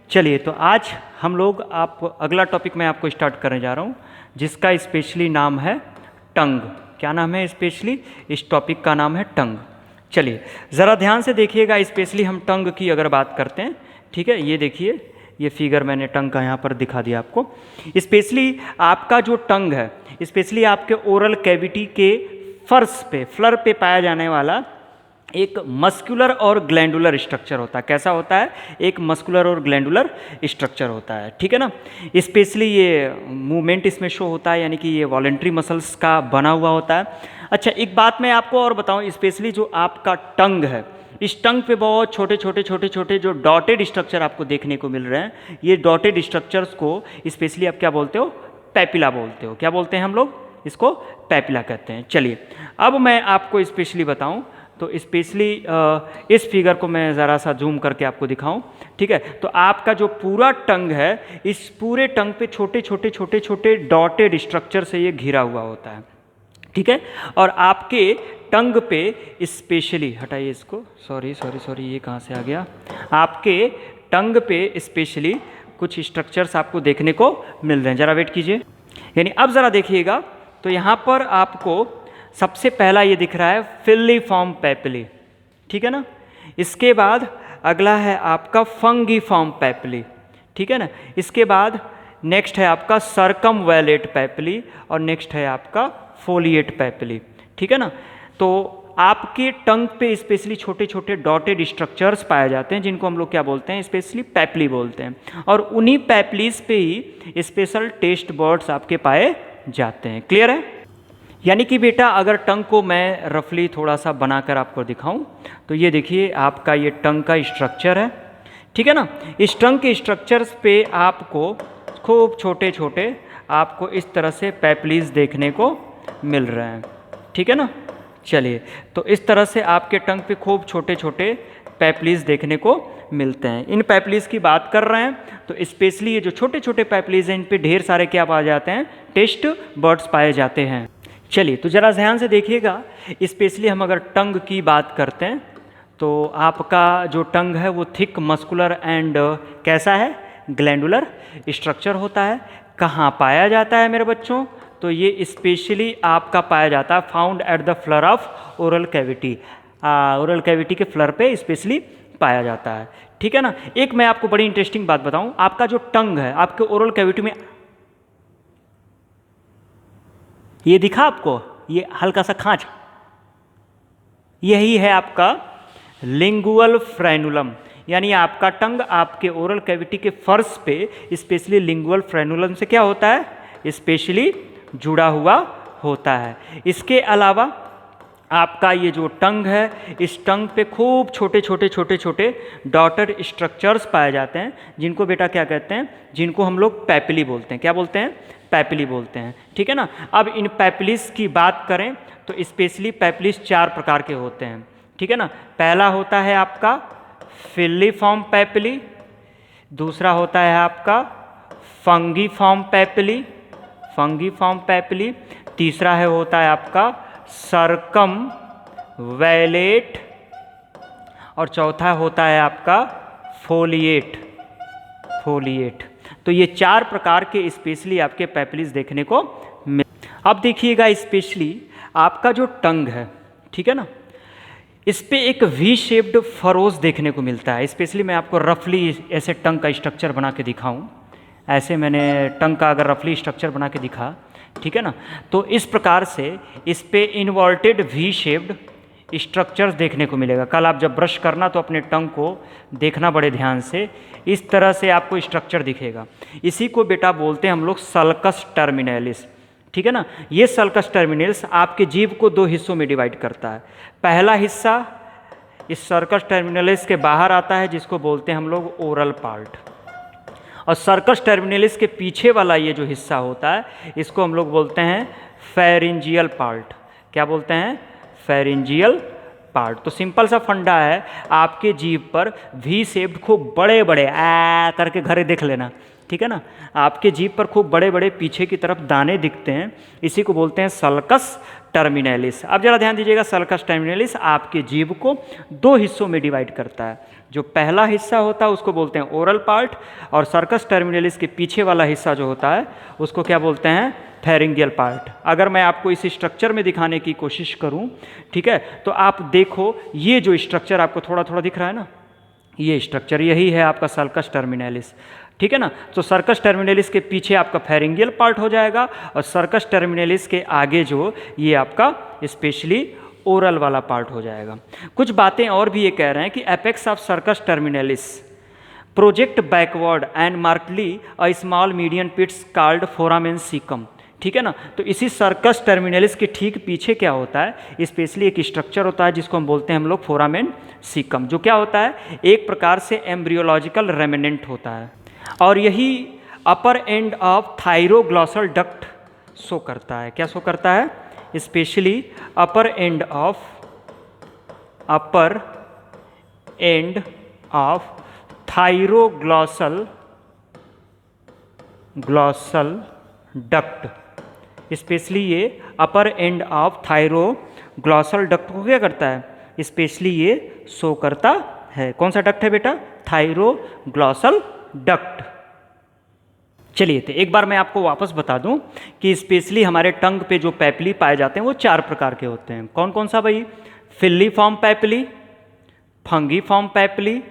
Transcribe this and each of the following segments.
चलिए, तो आज हम लोग अगला टॉपिक मैं आपको स्टार्ट करने जा रहा हूँ, जिसका स्पेशली नाम है टंग। क्या नाम है स्पेशली? इस टॉपिक का नाम है टंग। चलिए ज़रा ध्यान से देखिएगा, स्पेशली हम टंग की अगर बात करते हैं, ठीक है। ये देखिए, ये फिगर मैंने टंग का यहाँ पर दिखा दिया आपको। स्पेशली आपका जो टंग है, स्पेशली आपके ओरल कैविटी के फर्श पे, फ्लर पे पाया जाने वाला एक मस्कुलर और ग्लैंडुलर स्ट्रक्चर होता है। कैसा होता है? एक मस्कुलर और ग्लैंडुलर स्ट्रक्चर होता है, ठीक है ना। स्पेशली ये मूवमेंट इसमें शो होता है, यानी कि ये वॉलेंट्री मसल्स का बना हुआ होता है। अच्छा, एक बात मैं आपको और बताऊं, स्पेशली जो आपका टंग है, इस टंग पे बहुत छोटे छोटे जो डॉटेड स्ट्रक्चर आपको देखने को मिल रहे हैं, ये डॉटेड स्ट्रक्चर्स को स्पेशली आप क्या बोलते हो? पैपिला बोलते हो। क्या बोलते हैं हम लोग? इसको पैपिला कहते हैं। चलिए अब मैं आपको स्पेशली बताऊं, तो स्पेशली इस फिगर को मैं ज़रा सा जूम करके आपको दिखाऊं, ठीक है। तो आपका जो पूरा टंग है, इस पूरे टंग पे छोटे छोटे डॉटेड स्ट्रक्चर से ये घिरा हुआ होता है, ठीक है। और आपके टंग पे स्पेशली, हटाइए इसको, सॉरी, ये कहाँ से आ गया? आपके टंग पे स्पेशली कुछ स्ट्रक्चर्स आपको देखने को मिल रहे हैं। ज़रा वेट कीजिए, यानी अब ज़रा देखिएगा, तो यहाँ पर आपको सबसे पहला ये दिख रहा है फिलिफॉर्म पैपिली, ठीक है ना। इसके बाद अगला है आपका फंगीफॉर्म पैपिली, ठीक है ना। इसके बाद नेक्स्ट है आपका सर्कमवैलेट पैपिली, और नेक्स्ट है आपका फोलिएट पैपिली, ठीक है ना। तो आपके टंग पे स्पेशली छोटे छोटे डॉटेड स्ट्रक्चर्स पाए जाते हैं, जिनको हम लोग क्या बोलते हैं? स्पेशली पैपिली बोलते हैं। और उन्हीं पैपिलीज पे ही स्पेशल टेस्ट बर्ड्स आपके पाए जाते हैं। क्लियर है? यानी कि बेटा, अगर टंग को मैं रफली थोड़ा सा बनाकर आपको दिखाऊं, तो ये देखिए आपका ये टंग का स्ट्रक्चर है, ठीक है ना। इस टंग के स्ट्रक्चर्स पे आपको खूब छोटे छोटे आपको इस तरह से पैपिलीज देखने को मिल रहे हैं, ठीक है ना। चलिए, तो इस तरह से आपके टंग पे खूब छोटे छोटे पैपिलीज देखने को मिलते हैं। इन पैपिलीज की बात कर रहे हैं, तो स्पेशली ये जो छोटे छोटे पैपिलीज हैं, इन पे ढेर सारे क्या पाए जाते हैं? टेस्ट बर्ड्स पाए जाते हैं। चलिए, तो ज़रा ध्यान से देखिएगा, स्पेशली हम अगर टंग की बात करते हैं, तो आपका जो टंग है वो थिक मस्कुलर एंड कैसा है? ग्लैंडुलर स्ट्रक्चर होता है। कहाँ पाया जाता है मेरे बच्चों? तो ये स्पेशली आपका पाया जाता है found at the flower of oral cavity. Oral cavity के फ्लर पे स्पेशली पाया जाता है, ठीक है ना। एक मैं आपको बड़ी इंटरेस्टिंग बात बताऊं, आपका जो टंग है आपके ओरल कैविटी में, ये दिखा आपको, ये हल्का सा खांच, यही है आपका लिंगुअल फ्रेनुलम। यानी आपका टंग आपके ओरल कैविटी के फर्श पे स्पेशली लिंगुअल फ्रेनुलम से क्या होता है? स्पेशली जुड़ा हुआ होता है। इसके अलावा आपका ये जो टंग है, इस टंग पे खूब छोटे छोटे डॉटेड स्ट्रक्चर्स पाए जाते हैं, जिनको बेटा क्या कहते हैं? जिनको हम लोग पैपिली बोलते हैं। क्या बोलते हैं? पैपिली बोलते हैं, ठीक है ना। अब इन पैपिलीज की बात करें, तो स्पेशली पैपिलीज 4 प्रकार के होते हैं, ठीक है ना। पहला होता है आपका फिलिफॉर्म पैपिली, दूसरा होता है आपका फंगीफॉर्म पैपिली, तीसरा होता है आपका सर्कमवैलेट, और चौथा होता है आपका फोलिएट। तो ये 4 प्रकार के स्पेशली आपके पैपिलीज देखने को मिल। अब देखिएगा, स्पेशली आपका जो टंग है, ठीक है ना, इस पे एक वी शेप्ड फरोज देखने को मिलता है। स्पेशली मैं आपको रफली ऐसे टंग का स्ट्रक्चर बना के दिखाऊं, ऐसे मैंने टंग का अगर रफली स्ट्रक्चर बना के दिखा, ठीक है ना, तो इस प्रकार से इस पे इन्वर्टेड वी शेप्ड स्ट्रक्चर्स देखने को मिलेगा। कल आप जब ब्रश करना तो अपने टंग को देखना बड़े ध्यान से, इस तरह से आपको स्ट्रक्चर दिखेगा। इसी को बेटा बोलते हैं हम लोग सल्कस टर्मिनलिस, ठीक है ना। ये सल्कस टर्मिनलिस आपके जीभ को 2 हिस्सों में डिवाइड करता है। पहला हिस्सा इस सर्कस टर्मिनलिस के बाहर आता है, जिसको बोलते हैं हम लोग ओरल पार्ट, और सर्कस टर्मिनलिस के पीछे वाला ये जो हिस्सा होता है, इसको हम लोग बोलते हैं फेरिंजियल पार्ट। क्या बोलते हैं? Pharyngeal part. तो सिंपल सा फंडा है, आपके जीभ पर वी शेप्ड खूब बड़े बड़े करके घरे देख लेना, ठीक है ना, आपके जीभ पर खूब बड़े बड़े पीछे की तरफ दाने दिखते हैं, इसी को बोलते हैं सल्कस टर्मिनलिस। अब जरा ध्यान दीजिएगा, सल्कस टर्मिनलिस आपके जीभ को दो हिस्सों में डिवाइड करता है। जो पहला हिस्सा होता है उसको बोलते हैं ओरल पार्ट, और सर्कस टर्मिनलिस के पीछे वाला हिस्सा जो होता है उसको क्या बोलते हैं, फेरिंगियल पार्ट। अगर मैं आपको इस स्ट्रक्चर में दिखाने की कोशिश करूं, ठीक है, तो आप देखो ये जो स्ट्रक्चर आपको थोड़ा थोड़ा दिख रहा है ना, ये स्ट्रक्चर यही है आपका सर्कस टर्मिनलिस, ठीक है ना। तो सर्कस टर्मिनलिस के पीछे आपका फेरिंगियल पार्ट हो जाएगा, और सर्कस टर्मिनलिस के आगे जो ये आपका स्पेशली ओरल वाला पार्ट हो जाएगा। कुछ बातें और भी ये कह रहे हैं कि apex of sulcus terminalis project backward and markedly a small median pits called foramen caecum, ठीक है ना। तो इसी सर्कस टर्मिनलिस के ठीक पीछे क्या होता है, स्पेशली एक स्ट्रक्चर होता है जिसको हम बोलते हैं हम लोग फोरामेन सीकम, जो क्या होता है, एक प्रकार से एम्ब्रियोलॉजिकल रेमिनेंट होता है, और यही upper end of thyroglossal duct show करता है। क्या शो करता है, specially upper end of thyroglossal duct, specially ये upper end of thyroglossal duct को क्या करता है, स्पेशली ये शो करता है। कौन सा डक्ट है बेटा, थायरोग्लॉसल डक्ट। चलिए तो एक बार मैं आपको वापस बता दूं कि स्पेशली हमारे टंग पे जो पैपिली पाए जाते हैं वो चार प्रकार के होते हैं। कौन कौन सा भाई, फिल्लीफॉर्म पैपिली, फंगीफॉर्म पैपिली,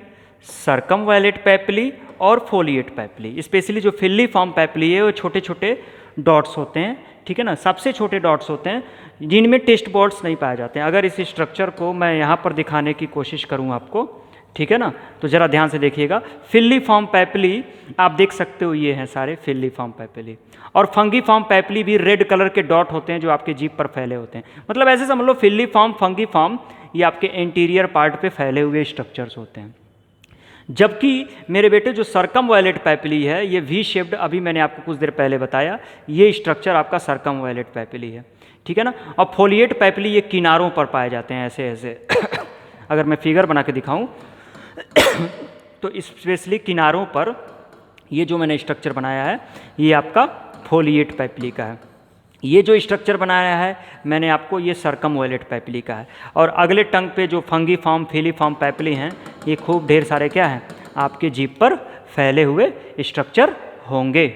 सर्कमवैलेट पैपिली और फोलिएट पैपिली। स्पेशली जो फिल्लीफॉर्म पैपिली है वो छोटे छोटे डॉट्स होते हैं, ठीक है ना, सबसे छोटे डॉट्स होते हैं जिनमें टेस्ट बॉड्स नहीं पाए जाते हैं। अगर इस स्ट्रक्चर को मैं यहाँ पर दिखाने की कोशिश करूँ आपको, ठीक है ना, तो ज़रा ध्यान से देखिएगा। फिल्लीफॉर्म पैपिली आप देख सकते हो, ये हैं सारे फिल्लीफॉर्म पैपिली। और फंगीफॉर्म पैपिली भी रेड कलर के डॉट होते हैं जो आपके जीभ पर फैले होते हैं। मतलब ऐसे समझ लो फिल्लीफॉर्म, फंगीफॉर्म ये आपके एंटीरियर पार्ट पे फैले हुए स्ट्रक्चर्स होते हैं। जबकि मेरे बेटे जो सर्कमवैलेट पैपिली है ये वी शेप्ड, अभी मैंने आपको कुछ देर पहले बताया, ये स्ट्रक्चर आपका सर्कमवैलेट पैपिली है, ठीक है ना। और फोलिएट पैपिली ये किनारों पर पाए जाते हैं ऐसे ऐसे अगर मैं फिगर बना के दिखाऊं तो स्पेशली किनारों पर ये जो मैंने स्ट्रक्चर बनाया है ये आपका फोलिएट पैपिली का है। ये जो स्ट्रक्चर बनाया है मैंने आपको, ये सर्कमवैलेट पैपिली का है। और अगले टंग पे जो फंगीफॉर्म, फिलीफॉर्म पैपिली हैं ये खूब ढेर सारे क्या हैं, आपके जीभ पर फैले हुए स्ट्रक्चर होंगे।